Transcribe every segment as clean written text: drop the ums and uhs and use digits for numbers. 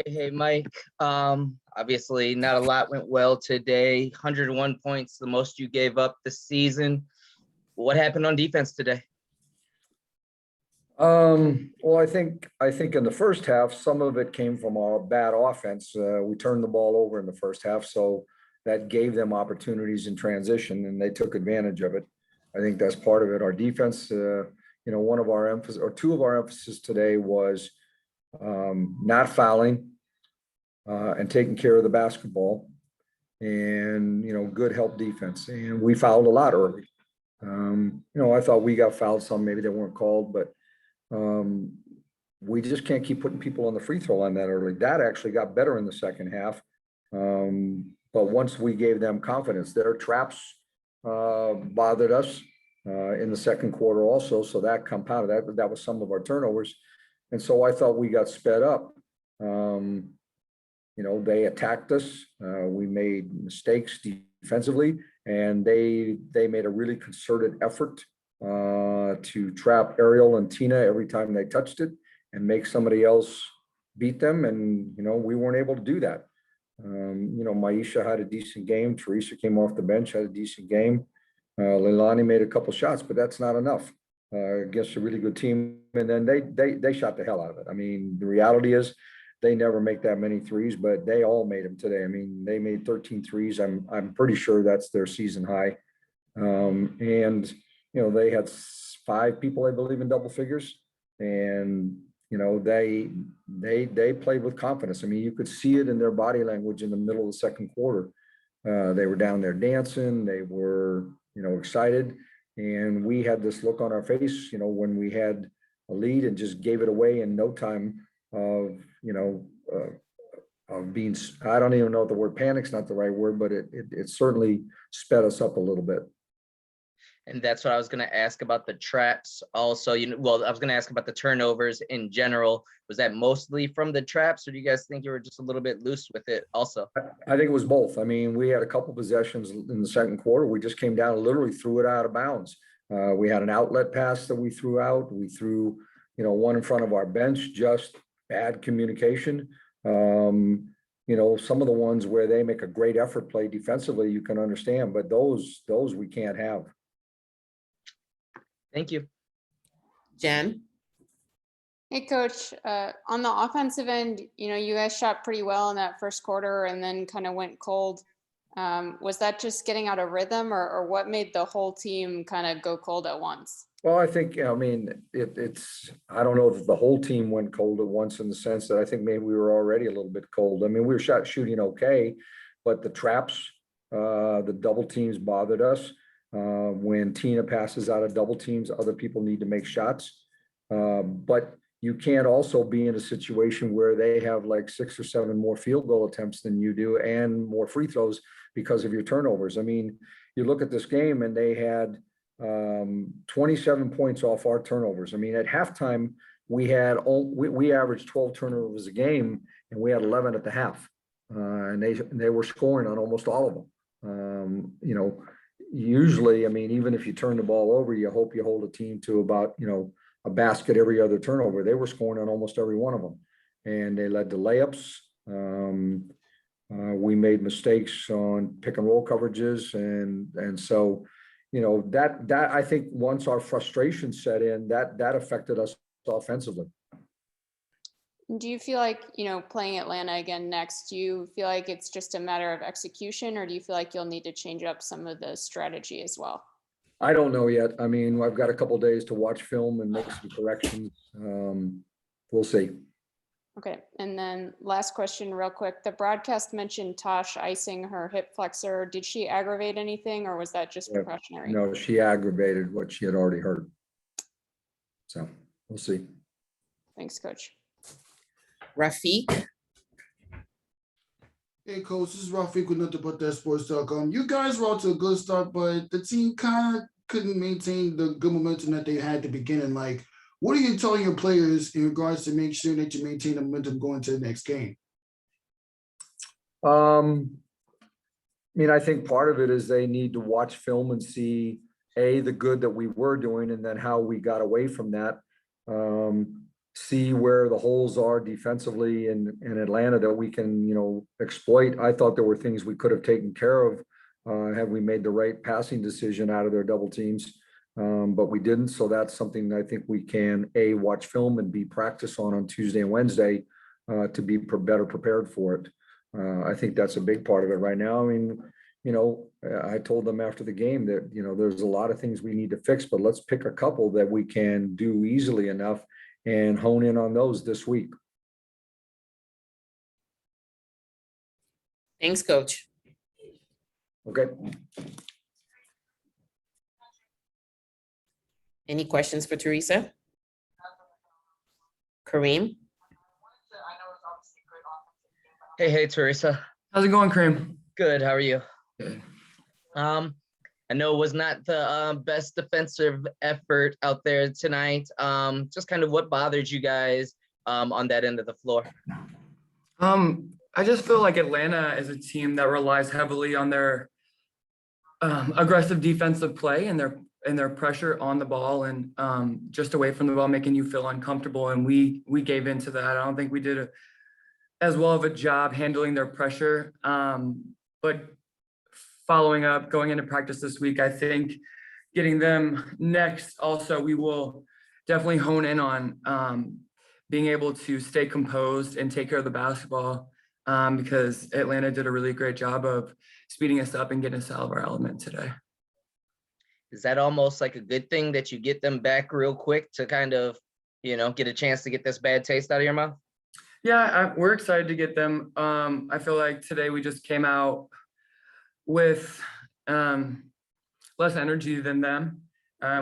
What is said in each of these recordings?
Hey, Mike. Obviously, not a lot went well today. 101 points, the most you gave up this season. What happened on defense today? Well, I think in the first half, some of it came from our bad offense. We turned the ball over in the first half, so that gave them opportunities in transition, and they took advantage of it. I think that's part of it. Our defense, one of our emphasis or two of our emphasis today was not fouling and taking care of the basketball, and good help defense. And we fouled a lot early. I thought we got fouled some, maybe they weren't called, but we just can't keep putting people on the free throw line that early. That actually got better in the second half. But once we gave them confidence, their traps bothered us in the second quarter also. So that compounded that was some of our turnovers. And so I thought we got sped up. They attacked us. We made mistakes defensively, and they made a really concerted effort to trap Ariel and Tina every time they touched it and make somebody else beat them. And, we weren't able to do that. Maisha had a decent game. Teresa came off the bench, had a decent game. Leilani made a couple shots, but that's not enough against a really good team. And then they shot the hell out of it. I mean, the reality is they never make that many threes, but they all made them today. I mean, they made 13 threes. I'm pretty sure that's their season high. They had 5 people, I believe, in double figures, and they played with confidence. I mean, you could see it in their body language in the middle of the second quarter. They were down there dancing. They were, excited, and we had this look on our face, when we had a lead and just gave it away in no time of being. I don't even know if the word panic's not the right word, but it certainly sped us up a little bit. And that's what I was going to ask about the traps also. I was going to ask about the turnovers in general. Was that mostly from the traps, or do you guys think you were just a little bit loose with it also? I think it was both. I mean, we had a couple possessions in the second quarter. We just came down and literally threw it out of bounds. We had an outlet pass that we threw out. We threw, one in front of our bench, just bad communication. Some of the ones where they make a great effort play defensively, you can understand, but those we can't have. Thank you. Jen? Hey, Coach. On the offensive end, you guys shot pretty well in that first quarter and then kind of went cold. Was that just getting out of rhythm, or what made the whole team kind of go cold at once? Well, I think, I don't know that the whole team went cold at once, in the sense that I think maybe we were already a little bit cold. I mean, we were shooting okay, but the traps, the double teams bothered us. When Tina passes out of double teams, other people need to make shots. But you can't also be in a situation where they have like 6 or 7 more field goal attempts than you do and more free throws because of your turnovers. I mean, you look at this game and they had 27 points off our turnovers. I mean, at halftime, we averaged 12 turnovers a game, and we had 11 at the half. And they were scoring on almost all of them. Usually, I mean, even if you turn the ball over, you hope you hold a team to about, a basket every other turnover. They were scoring on almost every one of them, and they led to layups. We made mistakes on pick and roll coverages, and so, that I think once our frustration set in, that affected us offensively. Do you feel like, playing Atlanta again next, do you feel like it's just a matter of execution, or do you feel like you'll need to change up some of the strategy as well? I don't know yet. I mean, I've got a couple of days to watch film and make some corrections. We'll see. Okay. And then last question real quick. The broadcast mentioned Tosh icing her hip flexor. Did she aggravate anything, or was that just precautionary? No, she aggravated what she had already heard. So we'll see. Thanks, Coach. Rafiq? Hey, Coach, this is Rafiq with Nothing But That Sports.com. You guys were out to a good start, but the team kind of couldn't maintain the good momentum that they had at the beginning. Like, what are you telling your players in regards to make sure that you maintain the momentum going to the next game? I think part of it is they need to watch film and see the good that we were doing, and then how we got away from that. see where the holes are defensively in Atlanta that we can, exploit. I thought there were things we could have taken care of had we made the right passing decision out of their double teams. But we didn't. So that's something I think we can watch film and practice on Tuesday and Wednesday to be better prepared for it. I think that's a big part of it right now. I mean, I told them after the game that, there's a lot of things we need to fix, but let's pick a couple that we can do easily enough and hone in on those this week. Thanks, Coach. Okay. Any questions for Teresa? Kareem? Hey, Teresa. How's it going, Kareem? Good. How are you? Good. I know it was not the best defensive effort out there tonight. Just kind of what bothered you guys on that end of the floor? I just feel like Atlanta is a team that relies heavily on their aggressive defensive play and their pressure on the ball and just away from the ball, making you feel uncomfortable. And we gave into that. I don't think we did as well of a job handling their pressure. But following up, going into practice this week, I think getting them next also, we will definitely hone in on being able to stay composed and take care of the basketball because Atlanta did a really great job of speeding us up and getting us out of our element today. Is that almost like a good thing that you get them back real quick to kind of, get a chance to get this bad taste out of your mouth? Yeah, we're excited to get them. I feel like today we just came out with less energy than them.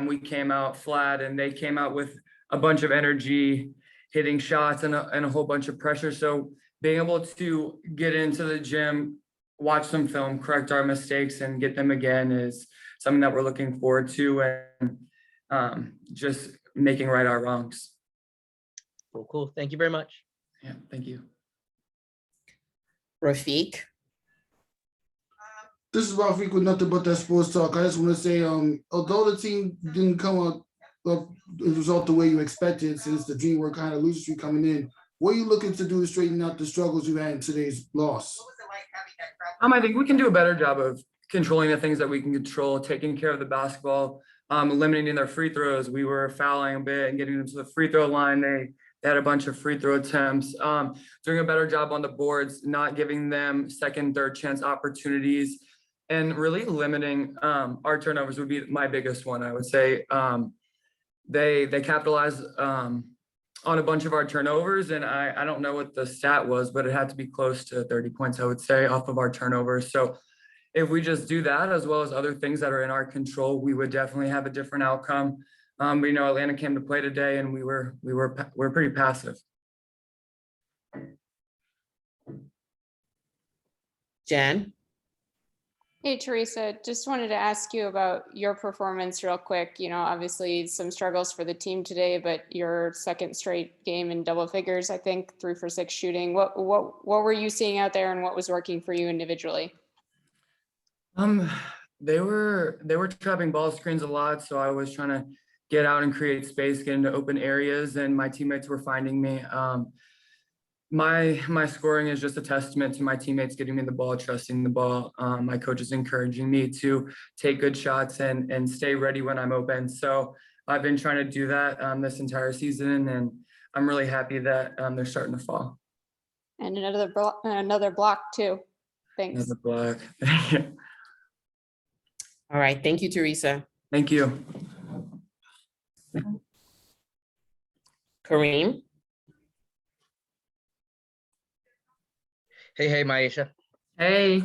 We came out flat and they came out with a bunch of energy, hitting shots and a whole bunch of pressure. So being able to get into the gym, watch some film, correct our mistakes and get them again is something that we're looking forward to and just making right our wrongs. Cool. Thank you very much. Yeah, thank you. Rafiq? This is Ralph with nothing but that sports talk. I just want to say, although the team didn't come out the result the way you expected, since the dream were kind of loose streak coming in, what are you looking to do to straighten out the struggles you had in today's loss? I think we can do a better job of controlling the things that we can control, taking care of the basketball, eliminating their free throws. We were fouling a bit and getting them to the free throw line. They had a bunch of free throw attempts, doing a better job on the boards, not giving them second, third chance opportunities, and really limiting our turnovers would be my biggest one. I would say they capitalized on a bunch of our turnovers, and I don't know what the stat was, but it had to be close to 30 points, I would say, off of our turnovers. So if we just do that, as well as other things that are in our control, we would definitely have a different outcome. But Atlanta came to play today, and we were pretty passive. Jen? Hey, Teresa, just wanted to ask you about your performance real quick. Obviously some struggles for the team today, but your second straight game in double figures, I think 3 for 6 shooting. What were you seeing out there and what was working for you individually? They were trapping ball screens a lot. So I was trying to get out and create space, get into open areas, and my teammates were finding me. My scoring is just a testament to my teammates getting me the ball, trusting the ball. My coach is encouraging me to take good shots and stay ready when I'm open. So I've been trying to do that this entire season, and I'm really happy that they're starting to fall. And another block too. Thanks. Another block. Thank you. All right, thank you, Teresa. Thank you. Kareem? Hey, Maisha. Hey.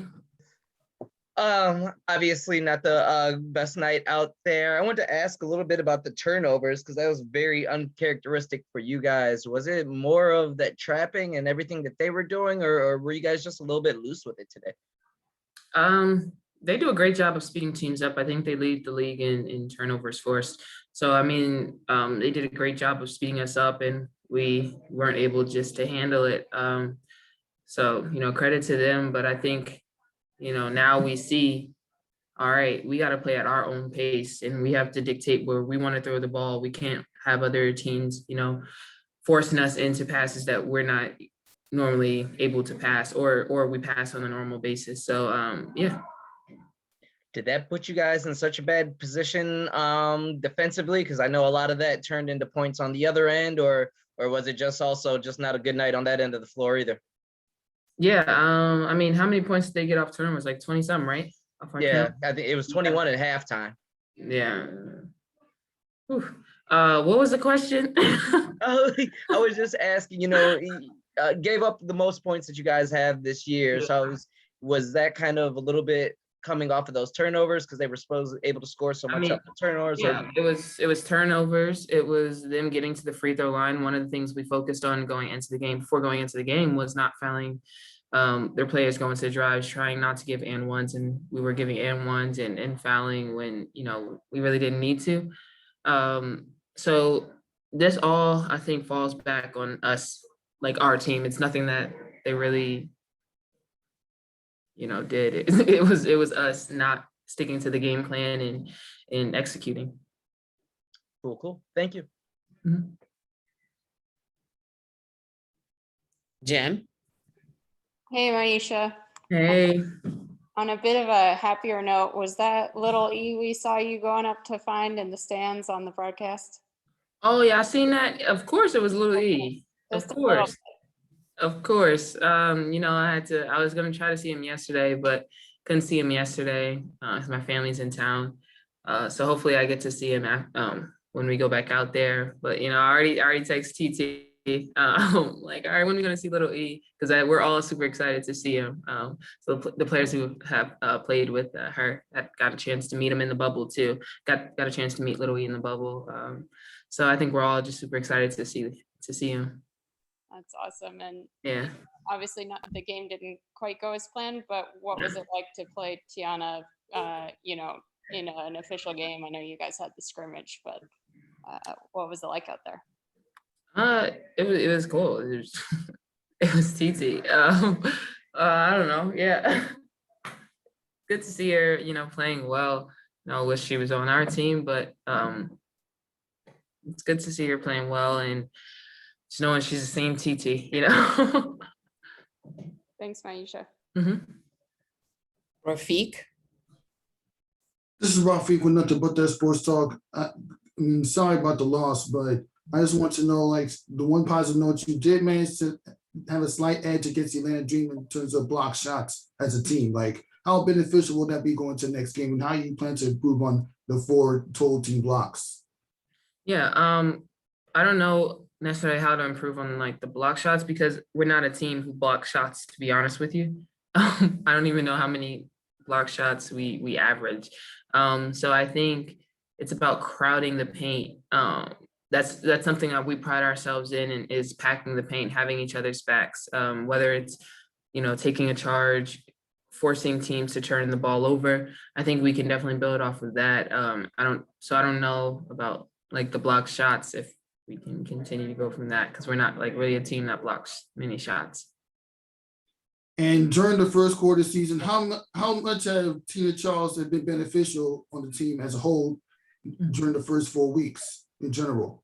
Obviously not the best night out there. I wanted to ask a little bit about the turnovers because that was very uncharacteristic for you guys. Was it more of that trapping and everything that they were doing, or were you guys just a little bit loose with it today? They do a great job of speeding teams up. I think they lead the league in turnovers forced. So, they did a great job of speeding us up, and we weren't able just to handle it. So, credit to them. But I think, now we see, all right, we got to play at our own pace, and we have to dictate where we want to throw the ball. We can't have other teams, forcing us into passes that we're not normally able to pass, or we pass on a normal basis. So yeah. Did that put you guys in such a bad position defensively? Because I know a lot of that turned into points on the other end, or was it just also just not a good night on that end of the floor either? Yeah, I mean, how many points did they get off turnovers? Like 20 something, right? Yeah, I think it was 21 at halftime. Yeah. Whew. What was the question? I was just asking, gave up the most points that you guys have this year. Yeah. So was that kind of a little bit coming off of those turnovers because they were able to score so much up the turnovers? Yeah, it was turnovers. It was them getting to the free throw line. One of the things we focused on before going into the game was not fouling their players going to the drives, trying not to give and ones, and we were giving and ones and fouling when we really didn't need to. So this all, I think, falls back on us, like our team. It's nothing that they really did. It was us not sticking to the game plan and executing. Cool. Thank you. Mhm. Jen? Hey, Maisha. Hey. On a bit of a happier note, was that little E we saw you going up to find in the stands on the broadcast? Oh yeah, I seen that. Of course it was Little E. Of Just a little course. Of course. I was gonna try to see him yesterday, but couldn't see him yesterday. 'Cause my family's in town. So hopefully I get to see him when we go back out there. But I already text TT. Like, all right, when are we gonna see Little E? Because we're all super excited to see him. So the players who have played with her got a chance to meet him in the bubble too. Got a chance to meet Little E in the bubble. So I think we're all just super excited to see him. That's awesome. And Yeah. obviously the game didn't quite go as planned, but what was it like to play Tiana, in an official game? I know you guys had the scrimmage, but what was it like out there? It was cool. It was TT. I don't know. Yeah. Good to see her, playing well. I wish she was on our team, but it's good to see her playing well and just knowing she's the same TT, Thanks, Maisha. Rafiq? This is Rafiq with Nothing But That Sports Talk. I mean, sorry about the loss, but I just want to know, like, the one positive note, you did manage to have a slight edge against the Atlanta Dream in terms of block shots as a team. Like, how beneficial will that be going to the next game, and how you plan to improve on the 4 total team blocks? Yeah, I don't know necessarily how to improve on like the block shots because we're not a team who block shots, to be honest with you. I don't even know how many block shots we average. So I think it's about crowding the paint. That's something that we pride ourselves in, and is packing the paint, having each other's backs. Whether it's taking a charge, forcing teams to turn the ball over. I think we can definitely build off of that. I don't know about like the block shots if we can continue to go from that because we're not like really a team that blocks many shots. And during the first quarter season, how much have Tina Charles have been beneficial on the team as a whole during the first 4 weeks in general?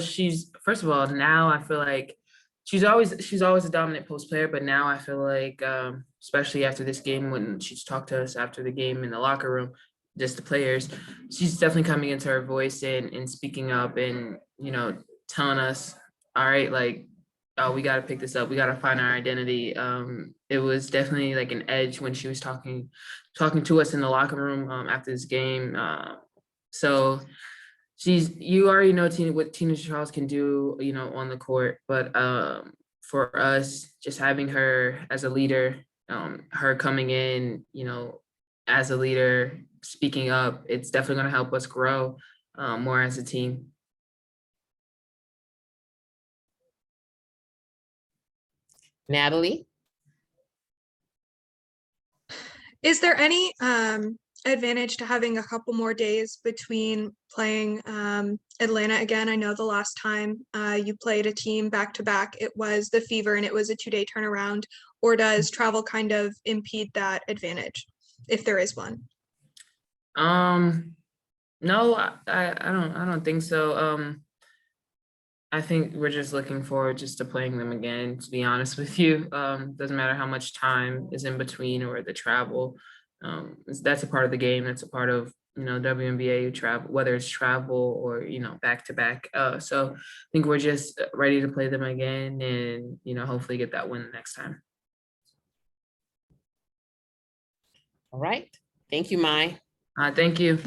She's, first of all, now I feel like she's always a dominant post player, but now I feel like, especially after this game, when she's talked to us after the game in the locker room, just the players, she's definitely coming into her voice and speaking up and, telling us, all right, like, oh, we got to pick this up. We got to find our identity. It was definitely like an edge when she was talking to us in the locker room after this game. So you already know what Tina Charles can do, on the court. But for us, just having her as a leader, her coming in, as a leader, speaking up, it's definitely going to help us grow more as a team. Natalie? Is there any advantage to having a couple more days between playing Atlanta again? I know the last time you played a team back to back, it was the Fever and it was a 2-day turnaround. Or does travel kind of impede that advantage, if there is one? No, I don't think so. I think we're just looking forward just to playing them again, to be honest with you. Doesn't matter how much time is in between or the travel. That's a part of the game. That's a part of, WNBA travel, whether it's travel or, back to back. So I think we're just ready to play them again and, hopefully get that win next time. All right. Thank you, Mai. Thank you.